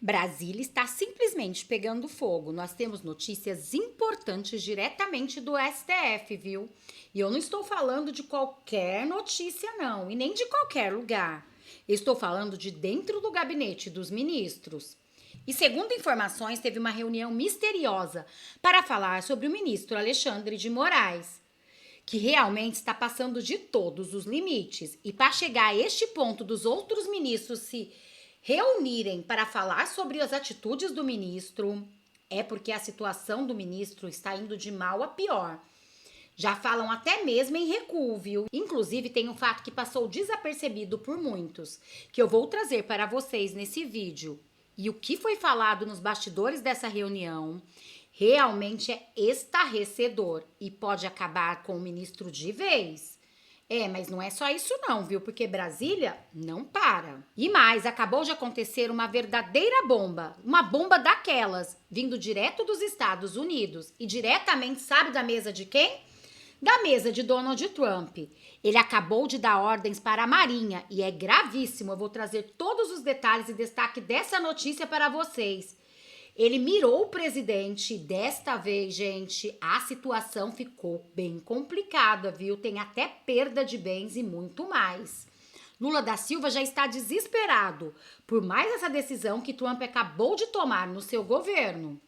Brasília está simplesmente pegando fogo. Nós temos notícias importantes diretamente do STF, viu? E eu não estou falando de qualquer notícia, não, e nem de qualquer lugar. Eu estou falando de dentro do gabinete dos ministros. E segundo informações, teve uma reunião misteriosa para falar sobre o ministro Alexandre de Moraes, que realmente está passando de todos os limites. E para chegar a este ponto dos outros ministros se reunirem para falar sobre as atitudes do ministro, é porque a situação do ministro está indo de mal a pior. Já falam até mesmo em recuo, viu? Inclusive, tem um fato que passou desapercebido por muitos, que eu vou trazer para vocês nesse vídeo. E o que foi falado nos bastidores dessa reunião realmente é estarrecedor e pode acabar com o ministro de vez. Mas não é só isso não, viu? Porque Brasília não para. E mais, acabou de acontecer uma verdadeira bomba. Uma bomba daquelas, vindo direto dos Estados Unidos. E diretamente, sabe da mesa de quem? Da mesa de Donald Trump. Ele acabou de dar ordens para a Marinha e é gravíssimo. Eu vou trazer todos os detalhes e destaque dessa notícia para vocês. Ele mirou o presidente e desta vez, gente, a situação ficou bem complicada, viu? Tem até perda de bens e muito mais. Lula da Silva já está desesperado por mais essa decisão que Trump acabou de tomar no seu governo.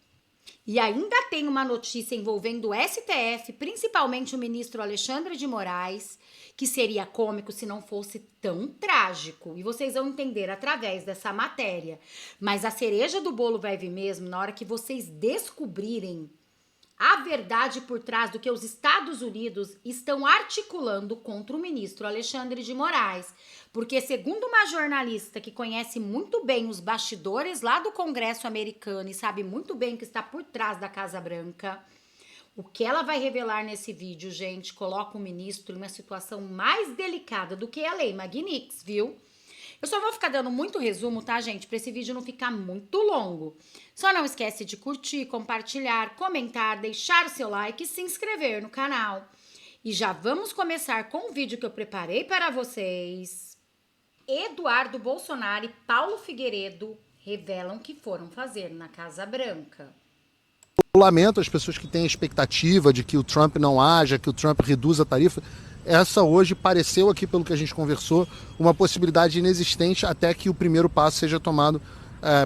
E ainda tem uma notícia envolvendo o STF, principalmente o ministro Alexandre de Moraes, que seria cômico se não fosse tão trágico. E vocês vão entender através dessa matéria. Mas a cereja do bolo vai vir mesmo na hora que vocês descobrirem a verdade por trás do que os Estados Unidos estão articulando contra o ministro Alexandre de Moraes. Porque, segundo uma jornalista que conhece muito bem os bastidores lá do Congresso americano e sabe muito bem o que está por trás da Casa Branca, o que ela vai revelar nesse vídeo, gente, coloca o ministro em uma situação mais delicada do que a Lei Magnitsky, viu? Eu só vou ficar dando muito resumo, tá, gente? Para esse vídeo não ficar muito longo. Só não esquece de curtir, compartilhar, comentar, deixar o seu like e se inscrever no canal. E já vamos começar com o vídeo que eu preparei para vocês. Eduardo Bolsonaro e Paulo Figueiredo revelam o que foram fazer na Casa Branca. Eu lamento as pessoas que têm a expectativa de que o Trump não haja, que o Trump reduza a tarifa. Essa hoje pareceu aqui, pelo que a gente conversou, uma possibilidade inexistente até que o primeiro passo seja tomado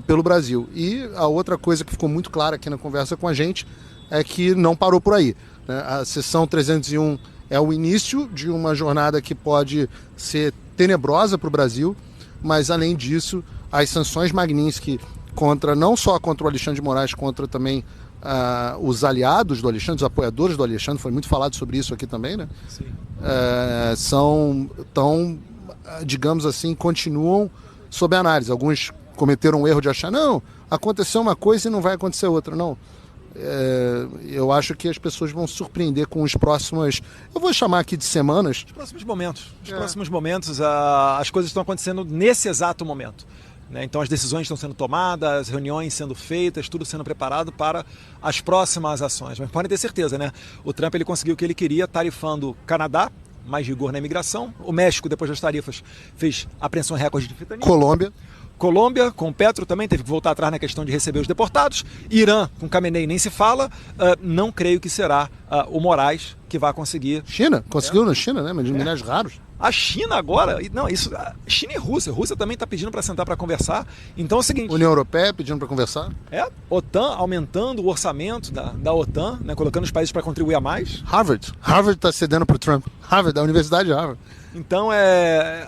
pelo Brasil. E a outra coisa que ficou muito clara aqui na conversa com a gente é que não parou por aí, né? A sessão 301 é o início de uma jornada que pode ser tenebrosa para o Brasil, mas além disso, as sanções Magnitsky não só contra o Alexandre de Moraes, contra também os aliados do Alexandre, os apoiadores do Alexandre, foi muito falado sobre isso aqui também, né? Sim. Digamos assim, continuam sob análise. Alguns cometeram o erro de achar, não, aconteceu uma coisa e não vai acontecer outra, não. Eu acho que as pessoas vão se surpreender com os próximos, eu vou chamar aqui de semanas. Os próximos momentos. As coisas estão acontecendo nesse exato momento. Então as decisões estão sendo tomadas, reuniões sendo feitas, tudo sendo preparado para as próximas ações. Mas podem ter certeza, né? O Trump ele conseguiu o que ele queria, tarifando Canadá, mais rigor na imigração. O México, depois das tarifas, fez apreensão recorde de fentanilo. Colômbia, com Petro também, teve que voltar atrás na questão de receber os deportados. Irã, com Khamenei, nem se fala. Não creio que será o Moraes que vai conseguir. China, conseguiu na China, né? Mas de minérios raros. A China agora, não, isso, China e Rússia. Rússia também está pedindo para sentar para conversar. Então é o seguinte. União Europeia pedindo para conversar. OTAN aumentando o orçamento da OTAN, né, colocando os países para contribuir a mais. Harvard está cedendo para o Trump. Da Universidade de Harvard. Então,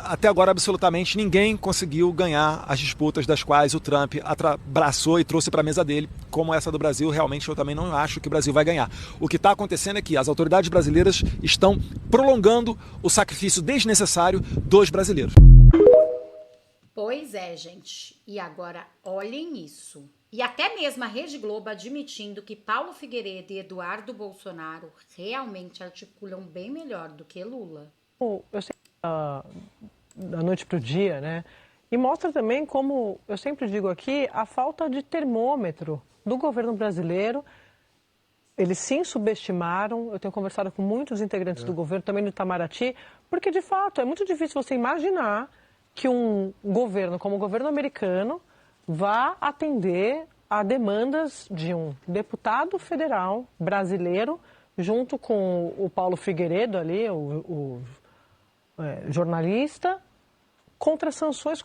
até agora, absolutamente ninguém conseguiu ganhar as disputas das quais o Trump abraçou e trouxe para a mesa dele, como essa do Brasil. Realmente, eu também não acho que o Brasil vai ganhar. O que está acontecendo é que as autoridades brasileiras estão prolongando o sacrifício desnecessário dos brasileiros. Pois é, gente. E agora, olhem isso. E até mesmo a Rede Globo admitindo que Paulo Figueiredo e Eduardo Bolsonaro realmente articulam bem melhor do que Lula. Eu sei da noite para o dia, né? E mostra também como, eu sempre digo aqui, a falta de termômetro do governo brasileiro. Eles sim subestimaram, eu tenho conversado com muitos integrantes do governo, também do Itamaraty, porque de fato é muito difícil você imaginar que um governo como o governo americano vá atender a demandas de um deputado federal brasileiro, junto com o Paulo Figueiredo ali, jornalista, contra sanções,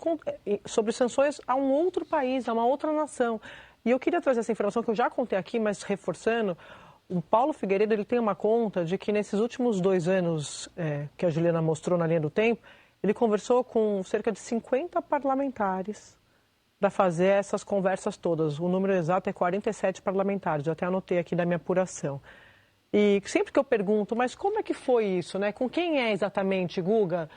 sobre sanções a um outro país, a uma outra nação. E eu queria trazer essa informação que eu já contei aqui, mas reforçando, o Paulo Figueiredo ele tem uma conta de que nesses últimos 2 anos que a Juliana mostrou na linha do tempo, ele conversou com cerca de 50 parlamentares para fazer essas conversas todas. O número exato é 47 parlamentares, eu até anotei aqui da minha apuração. E sempre que eu pergunto, mas como é que foi isso, né? Com quem é exatamente, Guga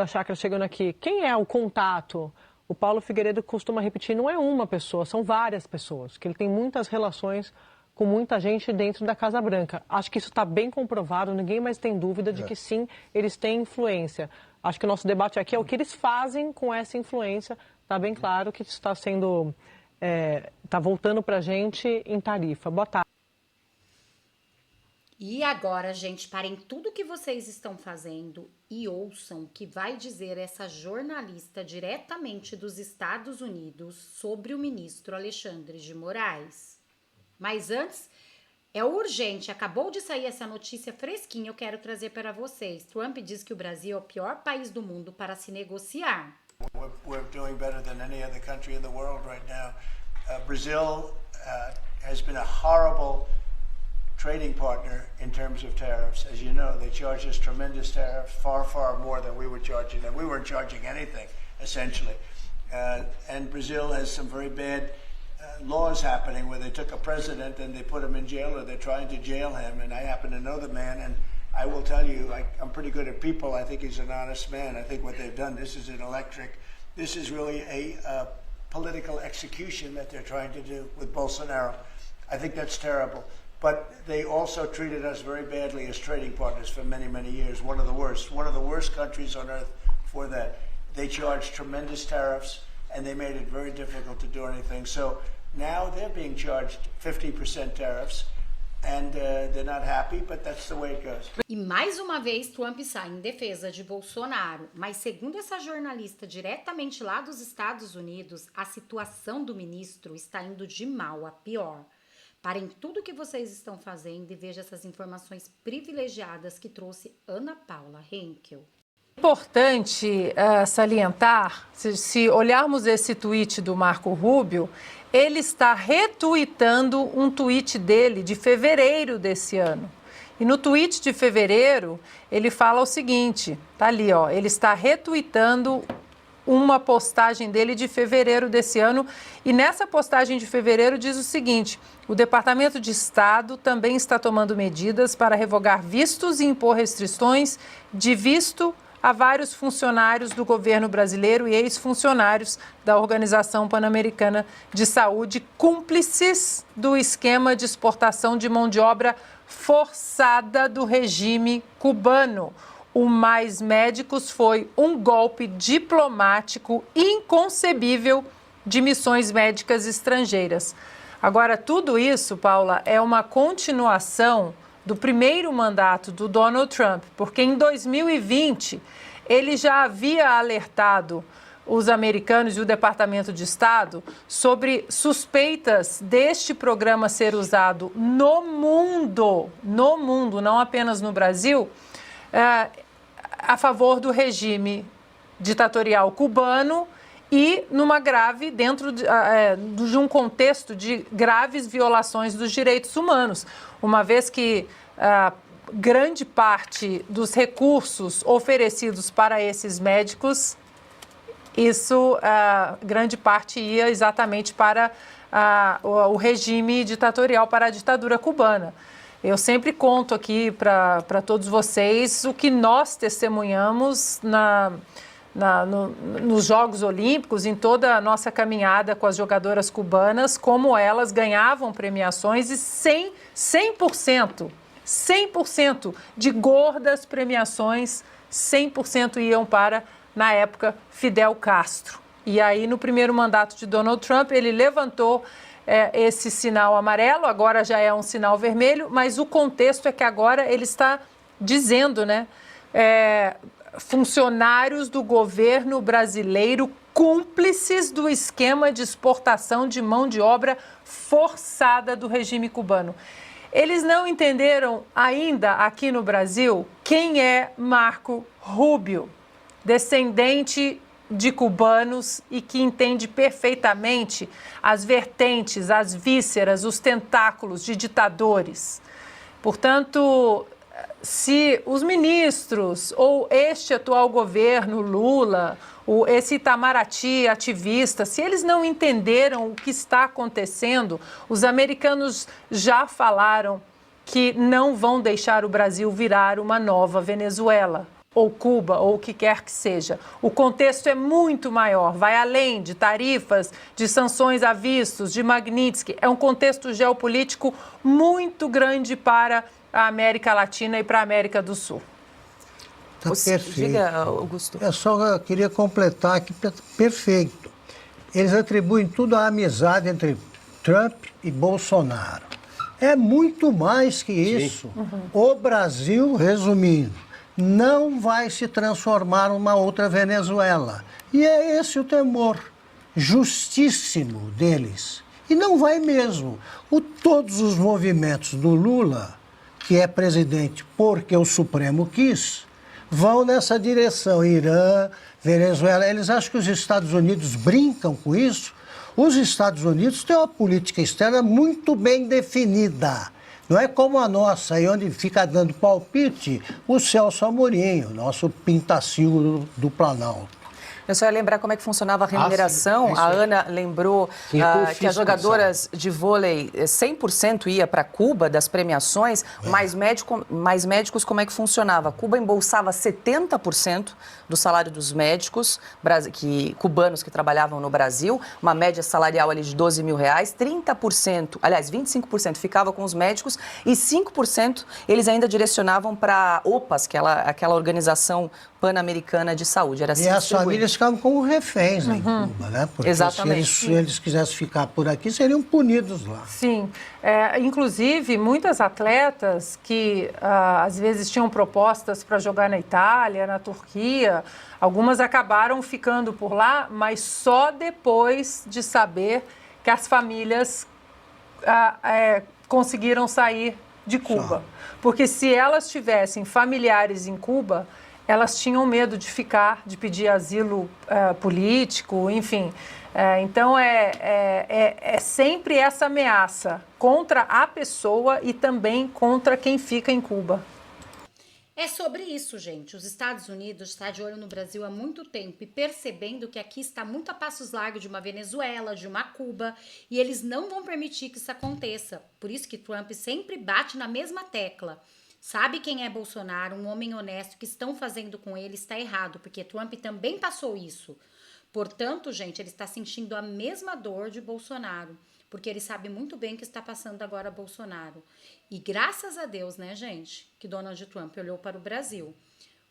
Chakra chegando aqui, quem é o contato? O Paulo Figueiredo costuma repetir, não é uma pessoa, são várias pessoas, que ele tem muitas relações com muita gente dentro da Casa Branca. Acho que isso está bem comprovado, ninguém mais tem dúvida de que sim, eles têm influência. Acho que o nosso debate aqui é o que eles fazem com essa influência. Está bem claro que está sendo, está voltando para a gente em tarifa. Boa tarde. E agora, gente, parem tudo que vocês estão fazendo e ouçam o que vai dizer essa jornalista diretamente dos Estados Unidos sobre o ministro Alexandre de Moraes. Mas antes, é urgente, acabou de sair essa notícia fresquinha, eu quero trazer para vocês. Trump diz que o Brasil é o pior país do mundo para se negociar. We're doing better than any other country in the world right now. Brazil has been a horrible trading partner in terms of tariffs. As you know, they charge us tremendous tariffs, far, far more than we were charging them. We weren't charging anything, essentially. And Brazil has some very bad laws happening where they took a president and they put him in jail, or they're trying to jail him. And I happen to know the man, and I will tell you, I'm pretty good at people. I think he's an honest man. I think what they've done, this is this is really a political execution that they're trying to do with Bolsonaro. I think that's terrible. But they also treated us very badly as trading partners for many, many years. One of the worst countries on earth for that. They charged tremendous tariffs, and they made it very difficult to do anything. So now they're being charged 50% tariffs. And they're not happy, but that's the way it goes. E mais uma vez Trump sai em defesa de Bolsonaro, mas segundo essa jornalista diretamente lá dos Estados Unidos, a situação do ministro está indo de mal a pior. Parem tudo o que vocês estão fazendo e vejam essas informações privilegiadas que trouxe Ana Paula Henkel. Importante salientar, se olharmos esse tweet do Marco Rubio, ele está retuitando um tweet dele de fevereiro desse ano. E no tweet de fevereiro, ele fala o seguinte, tá ali, ó, ele está retuitando uma postagem dele de fevereiro desse ano, e nessa postagem de fevereiro diz o seguinte: o Departamento de Estado também está tomando medidas para revogar vistos e impor restrições de visto a vários funcionários do governo brasileiro e ex-funcionários da Organização Pan-Americana de Saúde, cúmplices do esquema de exportação de mão de obra forçada do regime cubano. O Mais Médicos foi um golpe diplomático inconcebível de missões médicas estrangeiras. Agora, tudo isso, Paula, é uma continuação do primeiro mandato do Donald Trump, porque em 2020 ele já havia alertado os americanos e o Departamento de Estado sobre suspeitas deste programa ser usado no mundo, não apenas no Brasil, a favor do regime ditatorial cubano e numa grave, dentro de um contexto de graves violações dos direitos humanos, uma vez que grande parte dos recursos oferecidos para esses médicos, grande parte ia exatamente para o regime ditatorial, para a ditadura cubana. Eu sempre conto aqui para todos vocês o que nós testemunhamos nos Jogos Olímpicos, em toda a nossa caminhada com as jogadoras cubanas, como elas ganhavam premiações e 100% de gordas premiações, 100% iam para, na época, Fidel Castro. E aí, no primeiro mandato de Donald Trump, ele levantou esse sinal amarelo, agora já é um sinal vermelho, mas o contexto é que agora ele está dizendo, né, funcionários do governo brasileiro cúmplices do esquema de exportação de mão de obra forçada do regime cubano. Eles não entenderam ainda aqui no Brasil quem é Marco Rubio, descendente de cubanos e que entende perfeitamente as vertentes, as vísceras, os tentáculos de ditadores. Portanto, se os ministros ou este atual governo, Lula, esse Itamaraty ativista, se eles não entenderam o que está acontecendo, os americanos já falaram que não vão deixar o Brasil virar uma nova Venezuela, ou Cuba, ou o que quer que seja. O contexto é muito maior, vai além de tarifas, de sanções a vistos, de Magnitsky. É um contexto geopolítico muito grande para a América Latina e para a América do Sul. Tá perfeito. Diga, Augusto. Eu só queria completar aqui, perfeito. Eles atribuem tudo à amizade entre Trump e Bolsonaro. É muito mais que isso. O Brasil, resumindo, não vai se transformar numa outra Venezuela. E é esse o temor justíssimo deles. E não vai mesmo. Todos os movimentos do Lula, que é presidente porque o Supremo quis, vão nessa direção. Irã, Venezuela, eles acham que os Estados Unidos brincam com isso. Os Estados Unidos têm uma política externa muito bem definida. Não é como a nossa, aí onde fica dando palpite o Celso Amorim, nosso pintacilgo do Planalto. Eu só ia lembrar como é que funcionava a remuneração. Sim, a Ana lembrou que as jogadoras de vôlei, 100% ia para Cuba, das premiações, mais médicos, como é que funcionava? Cuba embolsava 70% do salário dos médicos cubanos que trabalhavam no Brasil, uma média salarial ali de R$12 mil, 30%, aliás, 25% ficava com os médicos e 5% eles ainda direcionavam para OPAS, aquela organização pan-americana de saúde. Era assim. E as famílias ficavam como reféns em Cuba, né? Porque exatamente. Se eles quisessem ficar por aqui, seriam punidos lá. Sim. Inclusive, muitas atletas que às vezes tinham propostas para jogar na Itália, na Turquia, algumas acabaram ficando por lá, mas só depois de saber que as famílias conseguiram sair de Cuba. Porque se elas tivessem familiares em Cuba, elas tinham medo de de pedir asilo político, enfim. Então, é sempre essa ameaça contra a pessoa e também contra quem fica em Cuba. É sobre isso, gente. Os Estados Unidos estão de olho no Brasil há muito tempo e percebendo que aqui está muito a passos largos de uma Venezuela, de uma Cuba, e eles não vão permitir que isso aconteça. Por isso que Trump sempre bate na mesma tecla. Sabe quem é Bolsonaro, um homem honesto, que estão fazendo com ele está errado, porque Trump também passou isso. Portanto, gente, ele está sentindo a mesma dor de Bolsonaro, porque ele sabe muito bem o que está passando agora Bolsonaro. E graças a Deus, né, gente, que Donald Trump olhou para o Brasil,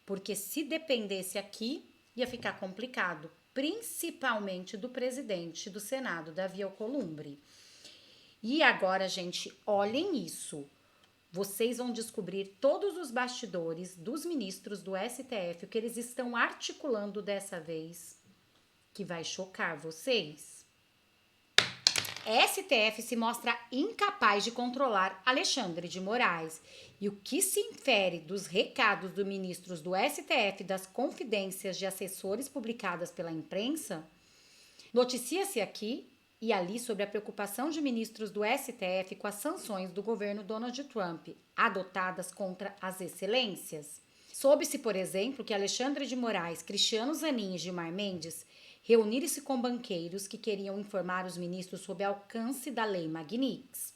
porque se dependesse aqui, ia ficar complicado, principalmente do presidente do Senado, Davi Alcolumbre. E agora, gente, olhem isso. Vocês vão descobrir todos os bastidores dos ministros do STF, o que eles estão articulando dessa vez, que vai chocar vocês. STF se mostra incapaz de controlar Alexandre de Moraes. E o que se infere dos recados dos ministros do STF e das confidências de assessores publicadas pela imprensa, noticia-se aqui e ali sobre a preocupação de ministros do STF com as sanções do governo Donald Trump adotadas contra as excelências. Soube-se, por exemplo, que Alexandre de Moraes, Cristiano Zanin e Gilmar Mendes reuniram-se com banqueiros que queriam informar os ministros sobre o alcance da lei Magnitsky.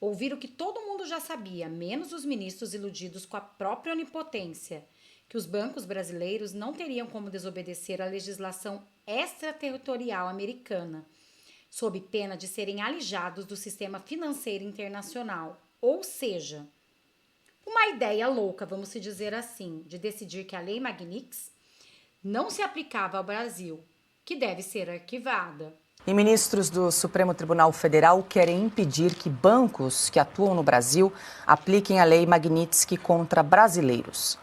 Ouviram que todo mundo já sabia, menos os ministros iludidos com a própria onipotência, que os bancos brasileiros não teriam como desobedecer à legislação extraterritorial americana, sob pena de serem alijados do sistema financeiro internacional. Ou seja, uma ideia louca, vamos se dizer assim, de decidir que a lei Magnitsky não se aplicava ao Brasil, que deve ser arquivada. E ministros do Supremo Tribunal Federal querem impedir que bancos que atuam no Brasil apliquem a lei Magnitsky contra brasileiros.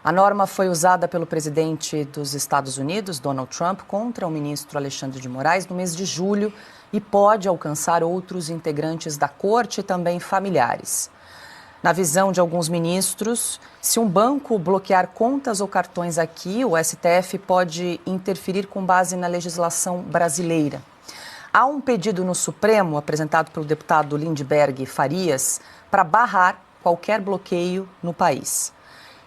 A norma foi usada pelo presidente dos Estados Unidos, Donald Trump, contra o ministro Alexandre de Moraes no mês de julho e pode alcançar outros integrantes da corte e também familiares. Na visão de alguns ministros, se um banco bloquear contas ou cartões aqui, o STF pode interferir com base na legislação brasileira. Há um pedido no Supremo, apresentado pelo deputado Lindbergh Farias, para barrar qualquer bloqueio no país.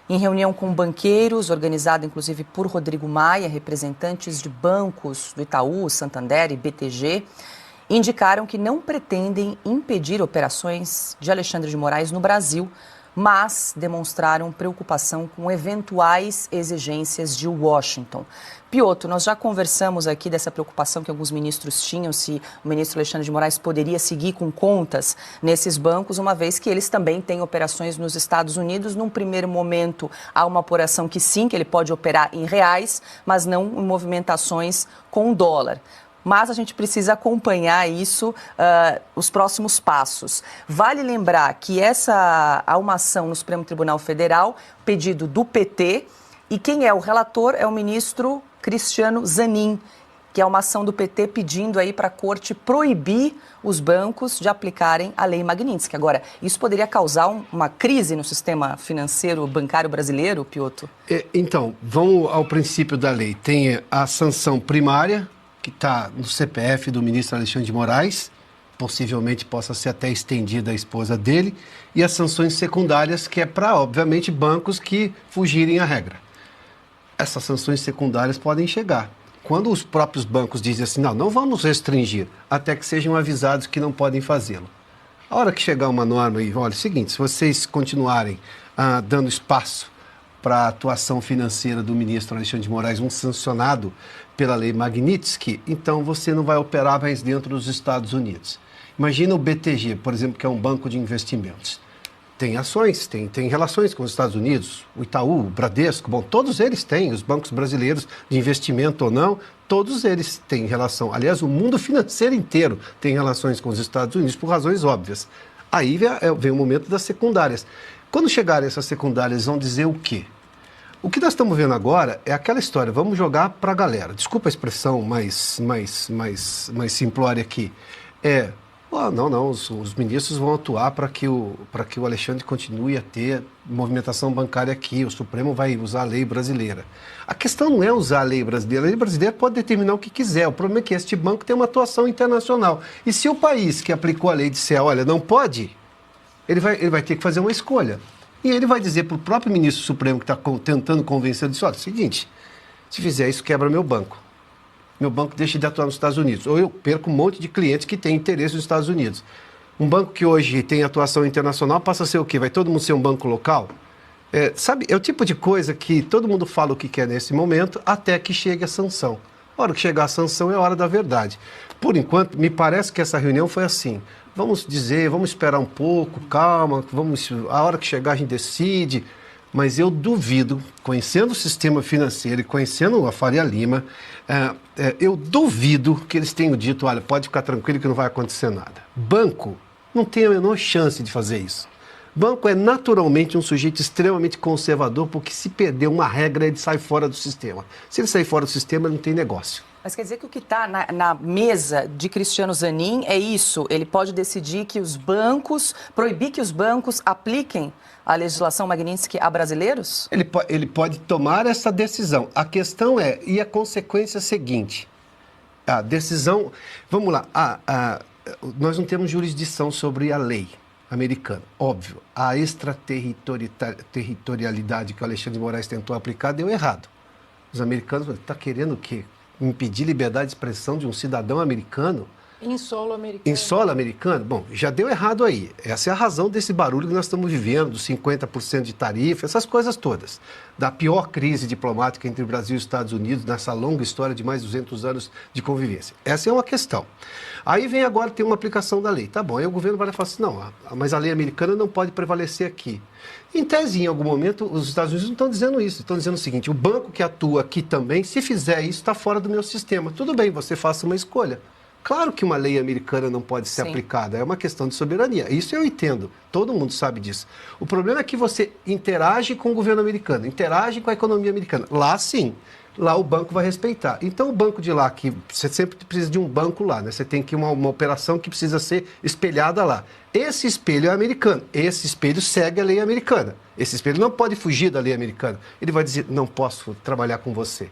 Em reunião com banqueiros, organizada inclusive por Rodrigo Maia, representantes de bancos do Itaú, Santander e BTG, indicaram que não pretendem impedir operações de Alexandre de Moraes no Brasil, mas demonstraram preocupação com eventuais exigências de Washington. Piotr, nós já conversamos aqui dessa preocupação que alguns ministros tinham se o ministro Alexandre de Moraes poderia seguir com contas nesses bancos, uma vez que eles também têm operações nos Estados Unidos. Num primeiro momento, há uma apuração que sim, que ele pode operar em reais, mas não em movimentações com dólar. Mas a gente precisa acompanhar isso, os próximos passos. Vale lembrar que há uma ação no Supremo Tribunal Federal, pedido do PT, e quem é o relator é o ministro Cristiano Zanin, que é uma ação do PT pedindo aí para a corte proibir os bancos de aplicarem a lei Magnitsky. Agora, isso poderia causar uma crise no sistema financeiro bancário brasileiro, Piotr? Então, vamos ao princípio da lei. Tem a sanção primária, que está no CPF do ministro Alexandre de Moraes, possivelmente possa ser até estendida à esposa dele, e as sanções secundárias, que é para, obviamente, bancos que fugirem à regra. Essas sanções secundárias podem chegar. Quando os próprios bancos dizem assim, não vamos restringir, até que sejam avisados que não podem fazê-lo. A hora que chegar uma norma e olha, é o seguinte, se vocês continuarem dando espaço para a atuação financeira do ministro Alexandre de Moraes, um sancionado pela lei Magnitsky, então você não vai operar mais dentro dos Estados Unidos. Imagina o BTG, por exemplo, que é um banco de investimentos. Tem ações, tem relações com os Estados Unidos, o Itaú, o Bradesco, bom, todos eles têm, os bancos brasileiros de investimento ou não, todos eles têm relação. Aliás, o mundo financeiro inteiro tem relações com os Estados Unidos por razões óbvias. Aí vem o momento das secundárias. Quando chegarem essas secundárias, vão dizer o quê? O que nós estamos vendo agora é aquela história, vamos jogar para a galera. Desculpa a expressão mais simplória aqui. Os ministros vão atuar para que o Alexandre continue a ter movimentação bancária aqui, o Supremo vai usar a lei brasileira. A questão não é usar a lei brasileira pode determinar o que quiser, o problema é que este banco tem uma atuação internacional. E se o país que aplicou a lei disser, olha, não pode, ele vai ter que fazer uma escolha. E ele vai dizer para o próprio ministro Supremo que está tentando convencer, olha, é o seguinte, se fizer isso, quebra meu banco. Meu banco deixa de atuar nos Estados Unidos. Ou eu perco um monte de clientes que têm interesse nos Estados Unidos. Um banco que hoje tem atuação internacional passa a ser o quê? Vai todo mundo ser um banco local? É o tipo de coisa que todo mundo fala o que quer nesse momento, até que chegue a sanção. A hora que chegar a sanção é a hora da verdade. Por enquanto, me parece que essa reunião foi assim. Vamos esperar um pouco, calma, a hora que chegar a gente decide. Mas eu duvido, conhecendo o sistema financeiro e conhecendo a Faria Lima, eu duvido que eles tenham dito, olha, pode ficar tranquilo que não vai acontecer nada. Banco não tem a menor chance de fazer isso. Banco é naturalmente um sujeito extremamente conservador, porque se perder uma regra, ele sai fora do sistema. Se ele sair fora do sistema, ele não tem negócio. Mas quer dizer que o que está na mesa de Cristiano Zanin é isso? Ele pode decidir que proibir que os bancos apliquem a legislação Magnitsky a brasileiros? Ele pode tomar essa decisão. A questão e a consequência seguinte. A decisão... Vamos lá. Nós não temos jurisdição sobre a lei americana. Óbvio, a extraterritorialidade que o Alexandre de Moraes tentou aplicar deu errado. Os americanos estão querendo o quê? Impedir liberdade de expressão de um cidadão americano? Em solo americano. Em solo americano? Bom, já deu errado aí. Essa é a razão desse barulho que nós estamos vivendo, dos 50% de tarifa, essas coisas todas. Da pior crise diplomática entre Brasil e Estados Unidos, nessa longa história de mais de 200 anos de convivência. Essa é uma questão. Aí vem agora ter uma aplicação da lei. Tá bom, aí o governo vai falar assim, não, mas a lei americana não pode prevalecer aqui. Em tese, em algum momento, os Estados Unidos não estão dizendo isso. Estão dizendo o seguinte, o banco que atua aqui também, se fizer isso, está fora do meu sistema. Tudo bem, você faça uma escolha. Claro que uma lei americana não pode ser aplicada, é uma questão de soberania. Isso eu entendo, todo mundo sabe disso. O problema é que você interage com o governo americano, interage com a economia americana. Lá sim, lá o banco vai respeitar. Então o banco de lá, que você sempre precisa de um banco lá, né? Você tem que uma operação que precisa ser espelhada lá. Esse espelho é americano, esse espelho segue a lei americana. Esse espelho não pode fugir da lei americana. Ele vai dizer, não posso trabalhar com você.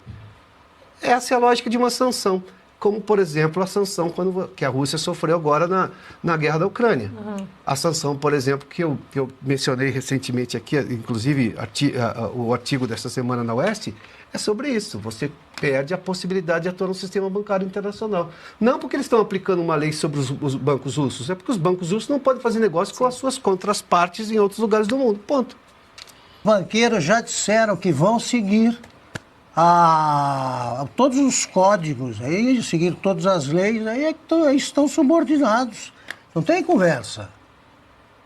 Essa é a lógica de uma sanção. Como, por exemplo, a sanção que a Rússia sofreu agora na guerra da Ucrânia. A sanção, por exemplo, que eu mencionei recentemente aqui, inclusive o artigo desta semana na Oeste, é sobre isso. Você perde a possibilidade de atuar no sistema bancário internacional. Não porque eles estão aplicando uma lei sobre os bancos russos, é porque os bancos russos não podem fazer negócio com as suas contrapartes em outros lugares do mundo. Ponto. Banqueiros já disseram que vão seguir todos os códigos, aí, seguir todas as leis, aí estão subordinados. Não tem conversa.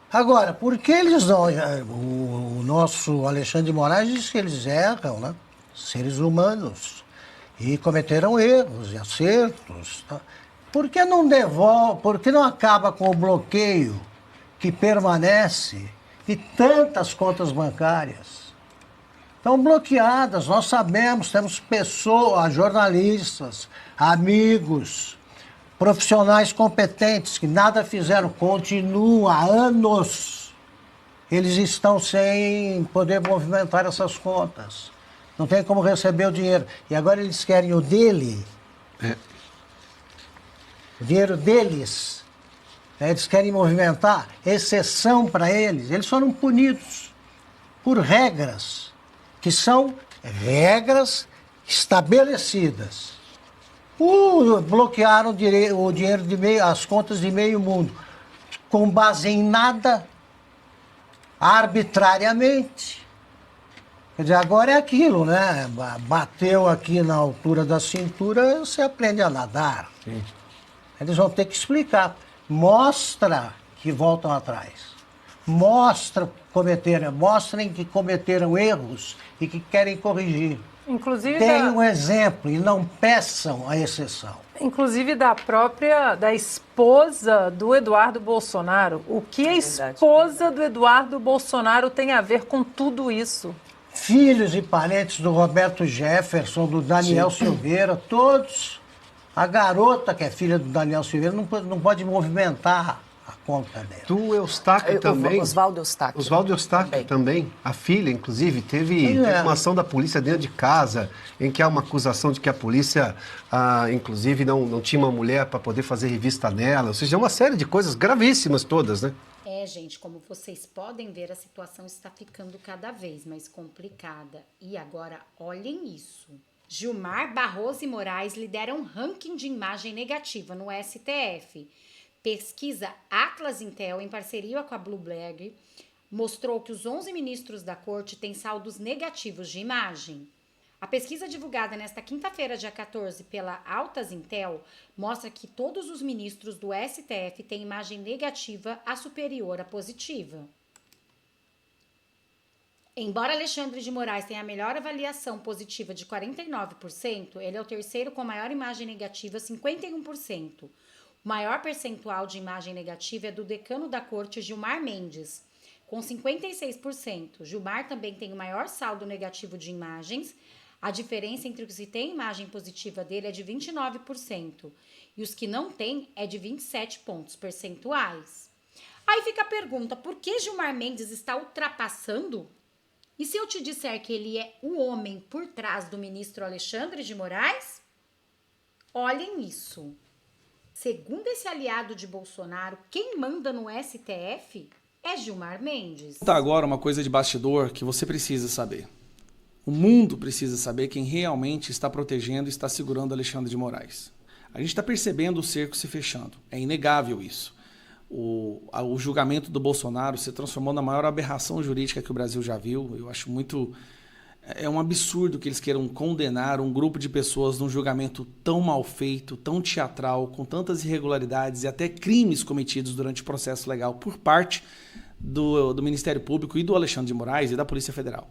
Agora, por que eles não... O nosso Alexandre de Moraes diz que eles erram, né? Seres humanos. E cometeram erros e acertos. Tá? Por que não devolve, por que não acaba com o bloqueio que permanece de tantas contas bancárias? Estão bloqueadas, nós sabemos, temos pessoas, jornalistas, amigos, profissionais competentes que nada fizeram, continuam há anos. Eles estão sem poder movimentar essas contas. Não tem como receber o dinheiro. E agora eles querem o dele. O dinheiro deles. Eles querem movimentar, exceção para eles. Eles foram punidos por regras, que são regras estabelecidas. Bloquearam o dinheiro as contas de meio mundo, com base em nada, arbitrariamente. Quer dizer, agora é aquilo, né? Bateu aqui na altura da cintura, você aprende a nadar. Sim. Eles vão ter que explicar. Mostra que voltam atrás. Mostrem que cometeram erros e que querem corrigir. Inclusive Deem um exemplo e não peçam a exceção. Inclusive da esposa do Eduardo Bolsonaro. O que a esposa do Eduardo Bolsonaro tem a ver com tudo isso? Filhos e parentes do Roberto Jefferson, do Daniel Silveira, todos. A garota que é filha do Daniel Silveira não pode movimentar a conta dela. Do Eustáquio também. Oswaldo Eustáquio. Oswaldo Eustáquio também. A filha, inclusive, teve uma ação da polícia dentro de casa, em que há uma acusação de que a polícia, inclusive, não tinha uma mulher para poder fazer revista nela. Ou seja, uma série de coisas gravíssimas todas, né? Gente, como vocês podem ver, a situação está ficando cada vez mais complicada. E agora, olhem isso. Gilmar Barroso e Moraes lideram ranking de imagem negativa no STF. Pesquisa Atlas Intel, em parceria com a Bloomberg, mostrou que os 11 ministros da corte têm saldos negativos de imagem. A pesquisa divulgada nesta quinta-feira, dia 14, pela Atlas Intel, mostra que todos os ministros do STF têm imagem negativa a superior à positiva. Embora Alexandre de Moraes tenha a melhor avaliação positiva de 49%, ele é o terceiro com maior imagem negativa, 51%. O maior percentual de imagem negativa é do decano da corte, Gilmar Mendes, com 56%. Gilmar também tem o maior saldo negativo de imagens. A diferença entre os que têm imagem positiva dele é de 29% e os que não têm é de 27 pontos percentuais. Aí fica a pergunta, por que Gilmar Mendes está ultrapassando? E se eu te disser que ele é o homem por trás do ministro Alexandre de Moraes? Olhem isso. Segundo esse aliado de Bolsonaro, quem manda no STF é Gilmar Mendes. Tá agora uma coisa de bastidor que você precisa saber. O mundo precisa saber quem realmente está protegendo e está segurando Alexandre de Moraes. A gente está percebendo o cerco se fechando. É inegável isso. O julgamento do Bolsonaro se transformou na maior aberração jurídica que o Brasil já viu. Eu acho muito... É um absurdo que eles queiram condenar um grupo de pessoas num julgamento tão mal feito, tão teatral, com tantas irregularidades e até crimes cometidos durante o processo legal por parte do Ministério Público e do Alexandre de Moraes e da Polícia Federal.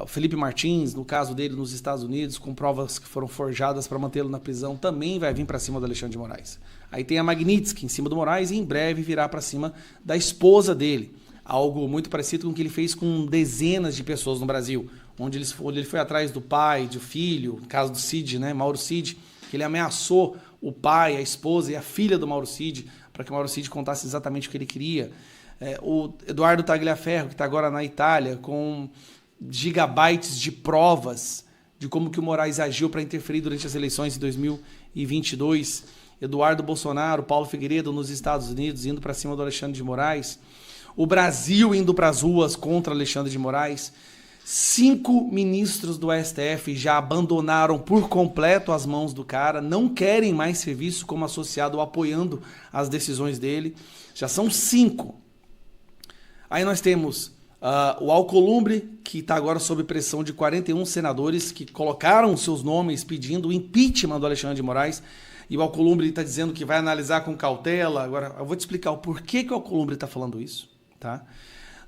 o Felipe Martins, no caso dele nos Estados Unidos, com provas que foram forjadas para mantê-lo na prisão, também vai vir para cima do Alexandre de Moraes. Aí tem a Magnitsky em cima do Moraes e em breve virá para cima da esposa dele. Algo muito parecido com o que ele fez com dezenas de pessoas no Brasil, onde ele foi atrás do pai, do filho, no caso do Cid, né, Mauro Cid, que ele ameaçou o pai, a esposa e a filha do Mauro Cid, para que o Mauro Cid contasse exatamente o que ele queria. O Eduardo Tagliaferro, que está agora na Itália, com gigabytes de provas de como que o Moraes agiu para interferir durante as eleições de 2022. Eduardo Bolsonaro, Paulo Figueiredo nos Estados Unidos, indo para cima do Alexandre de Moraes. O Brasil indo para as ruas contra Alexandre de Moraes. 5 ministros do STF já abandonaram por completo as mãos do cara, não querem mais ser vistos como associado ou apoiando as decisões dele. Já são 5. Aí nós temos o Alcolumbre, que está agora sob pressão de 41 senadores que colocaram seus nomes pedindo o impeachment do Alexandre de Moraes. E o Alcolumbre está dizendo que vai analisar com cautela. Agora, eu vou te explicar o porquê que o Alcolumbre está falando isso. Tá?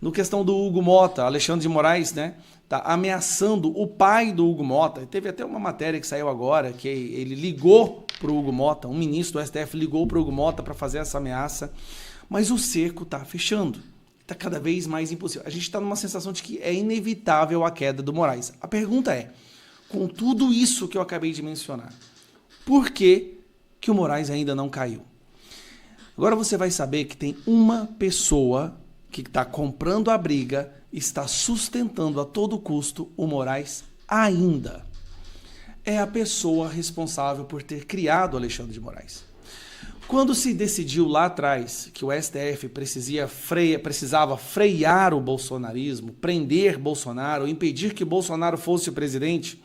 No questão do Hugo Mota, Alexandre de Moraes, né, tá ameaçando o pai do Hugo Mota. Teve até uma matéria que saiu agora, que ele ligou para o Hugo Mota, um ministro do STF ligou para o Hugo Mota para fazer essa ameaça, mas o cerco está fechando. Está cada vez mais impossível. A gente está numa sensação de que é inevitável a queda do Moraes. A pergunta é, com tudo isso que eu acabei de mencionar, por que o Moraes ainda não caiu? Agora você vai saber que tem uma pessoa que está comprando a briga, está sustentando a todo custo o Moraes ainda. É a pessoa responsável por ter criado Alexandre de Moraes. Quando se decidiu lá atrás que o STF precisava frear o bolsonarismo, prender Bolsonaro, impedir que Bolsonaro fosse o presidente,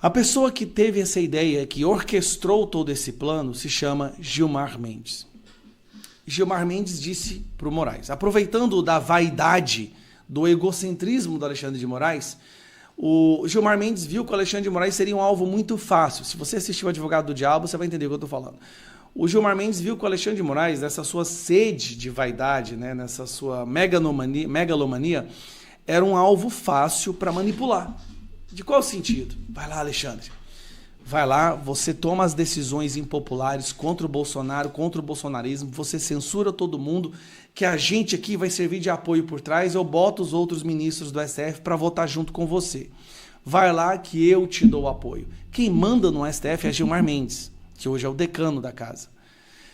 a pessoa que teve essa ideia, que orquestrou todo esse plano, se chama Gilmar Mendes. Gilmar Mendes disse para o Moraes, aproveitando da vaidade, do egocentrismo do Alexandre de Moraes, o Gilmar Mendes viu que o Alexandre de Moraes seria um alvo muito fácil. Se você assistiu o Advogado do Diabo, você vai entender o que eu estou falando. O Gilmar Mendes viu que o Alexandre de Moraes, nessa sua sede de vaidade, né, nessa sua megalomania, era um alvo fácil para manipular. De qual sentido? Vai lá, Alexandre. Vai lá, você toma as decisões impopulares contra o Bolsonaro, contra o bolsonarismo, você censura todo mundo, que a gente aqui vai servir de apoio por trás, eu boto os outros ministros do STF para votar junto com você. Vai lá que eu te dou apoio. Quem manda no STF é Gilmar Mendes, que hoje é o decano da casa.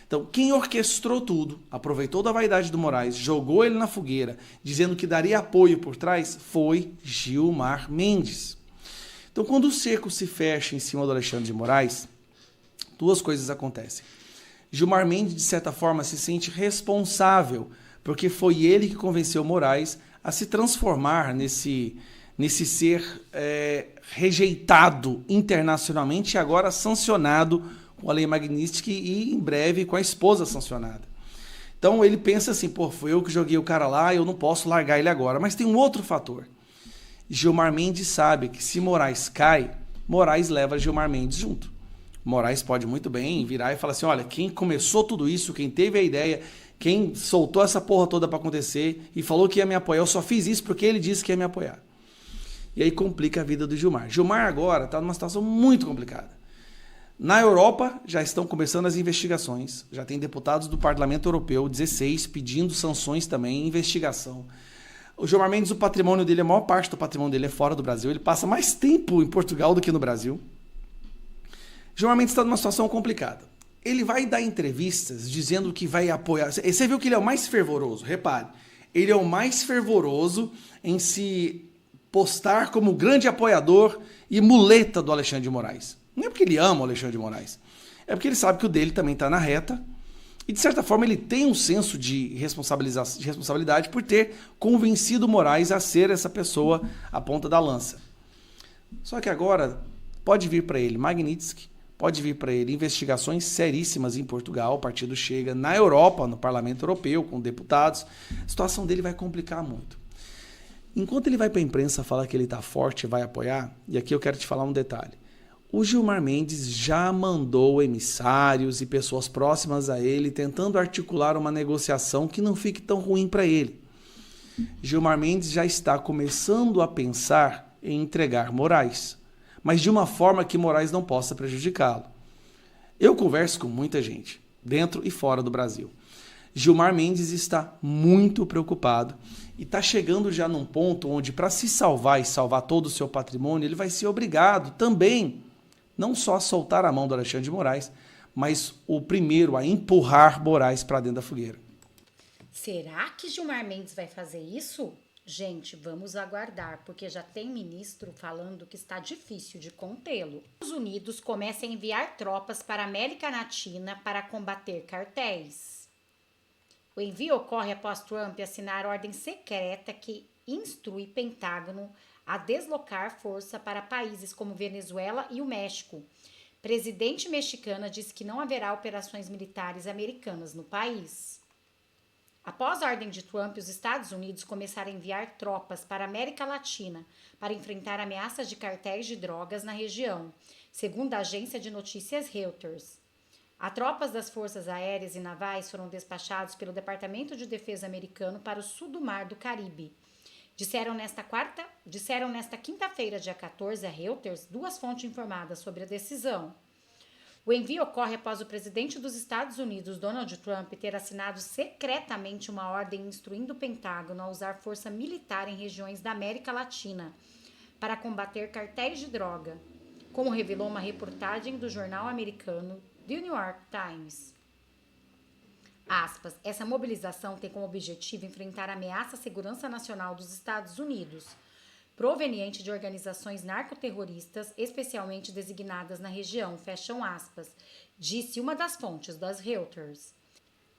Então, quem orquestrou tudo, aproveitou da vaidade do Moraes, jogou ele na fogueira, dizendo que daria apoio por trás, foi Gilmar Mendes. Então, quando o cerco se fecha em cima do Alexandre de Moraes, 2 coisas acontecem. Gilmar Mendes, de certa forma, se sente responsável, porque foi ele que convenceu Moraes a se transformar nesse ser rejeitado internacionalmente e agora sancionado com a Lei Magnitsky e, em breve, com a esposa sancionada. Então, ele pensa assim, pô, foi eu que joguei o cara lá, eu não posso largar ele agora. Mas tem um outro fator. Gilmar Mendes sabe que se Moraes cai, Moraes leva Gilmar Mendes junto. Moraes pode muito bem virar e falar assim, olha, quem começou tudo isso, quem teve a ideia, quem soltou essa porra toda para acontecer e falou que ia me apoiar, eu só fiz isso porque ele disse que ia me apoiar. E aí complica a vida do Gilmar. Gilmar agora está numa situação muito complicada. Na Europa já estão começando as investigações, já tem deputados do Parlamento Europeu, 16, pedindo sanções também, investigação. O Gilmar Mendes, o patrimônio dele, a maior parte do patrimônio dele é fora do Brasil. Ele passa mais tempo em Portugal do que no Brasil. Gilmar Mendes está numa situação complicada. Ele vai dar entrevistas dizendo que vai apoiar. Você viu que ele é o mais fervoroso. Repare, ele é o mais fervoroso em se postar como grande apoiador e muleta do Alexandre de Moraes. Não é porque ele ama o Alexandre de Moraes. É porque ele sabe que o dele também está na reta. E, de certa forma, ele tem um senso de responsabilidade por ter convencido Moraes a ser essa pessoa à ponta da lança. Só que agora pode vir para ele Magnitsky, pode vir para ele investigações seríssimas em Portugal, o partido chega na Europa, no Parlamento Europeu, com deputados. A situação dele vai complicar muito. Enquanto ele vai para a imprensa falar que ele está forte e vai apoiar, e aqui eu quero te falar um detalhe. O Gilmar Mendes já mandou emissários e pessoas próximas a ele tentando articular uma negociação que não fique tão ruim para ele. Gilmar Mendes já está começando a pensar em entregar Moraes, mas de uma forma que Moraes não possa prejudicá-lo. Eu converso com muita gente, dentro e fora do Brasil. Gilmar Mendes está muito preocupado e está chegando já num ponto onde, para se salvar e salvar todo o seu patrimônio, ele vai ser obrigado também, não só a soltar a mão do Alexandre de Moraes, mas o primeiro a empurrar Moraes para dentro da fogueira. Será que Gilmar Mendes vai fazer isso? Gente, vamos aguardar, porque já tem ministro falando que está difícil de contê-lo. Os Estados Unidos começam a enviar tropas para a América Latina para combater cartéis. O envio ocorre após Trump assinar ordem secreta que instrui Pentágono a deslocar força para países como Venezuela e o México. Presidente mexicana disse que não haverá operações militares americanas no país. Após a ordem de Trump, os Estados Unidos começaram a enviar tropas para a América Latina para enfrentar ameaças de cartéis de drogas na região, segundo a agência de notícias Reuters. As tropas das Forças Aéreas e Navais foram despachados pelo Departamento de Defesa americano para o sul do Mar do Caribe. Disseram nesta quinta-feira, dia 14, a Reuters, duas fontes informadas sobre a decisão. O envio ocorre após o presidente dos Estados Unidos, Donald Trump, ter assinado secretamente uma ordem instruindo o Pentágono a usar força militar em regiões da América Latina para combater cartéis de droga, como revelou uma reportagem do jornal americano The New York Times. Aspas, essa mobilização tem como objetivo enfrentar a ameaça à segurança nacional dos Estados Unidos, proveniente de organizações narcoterroristas, especialmente designadas na região, fecham aspas, disse uma das fontes das Reuters.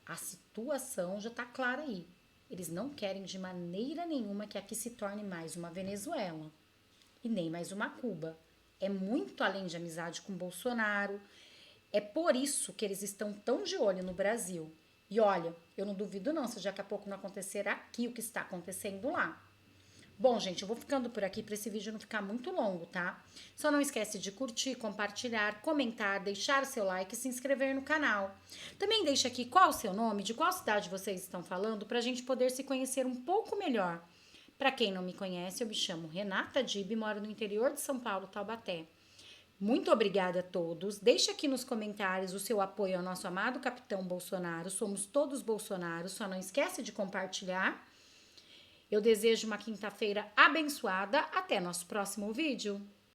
A situação já está clara aí. Eles não querem de maneira nenhuma que aqui se torne mais uma Venezuela e nem mais uma Cuba. É muito além de amizade com Bolsonaro. É por isso que eles estão tão de olho no Brasil. E olha, eu não duvido não se daqui a pouco não acontecer aqui o que está acontecendo lá. Bom, gente, eu vou ficando por aqui para esse vídeo não ficar muito longo, tá? Só não esquece de curtir, compartilhar, comentar, deixar o seu like e se inscrever no canal. Também deixa aqui qual o seu nome, de qual cidade vocês estão falando, para a gente poder se conhecer um pouco melhor. Para quem não me conhece, eu me chamo Renata Dib e moro no interior de São Paulo, Taubaté. Muito obrigada a todos. Deixa aqui nos comentários o seu apoio ao nosso amado capitão Bolsonaro. Somos todos Bolsonaros, só não esquece de compartilhar. Eu desejo uma quinta-feira abençoada. Até nosso próximo vídeo.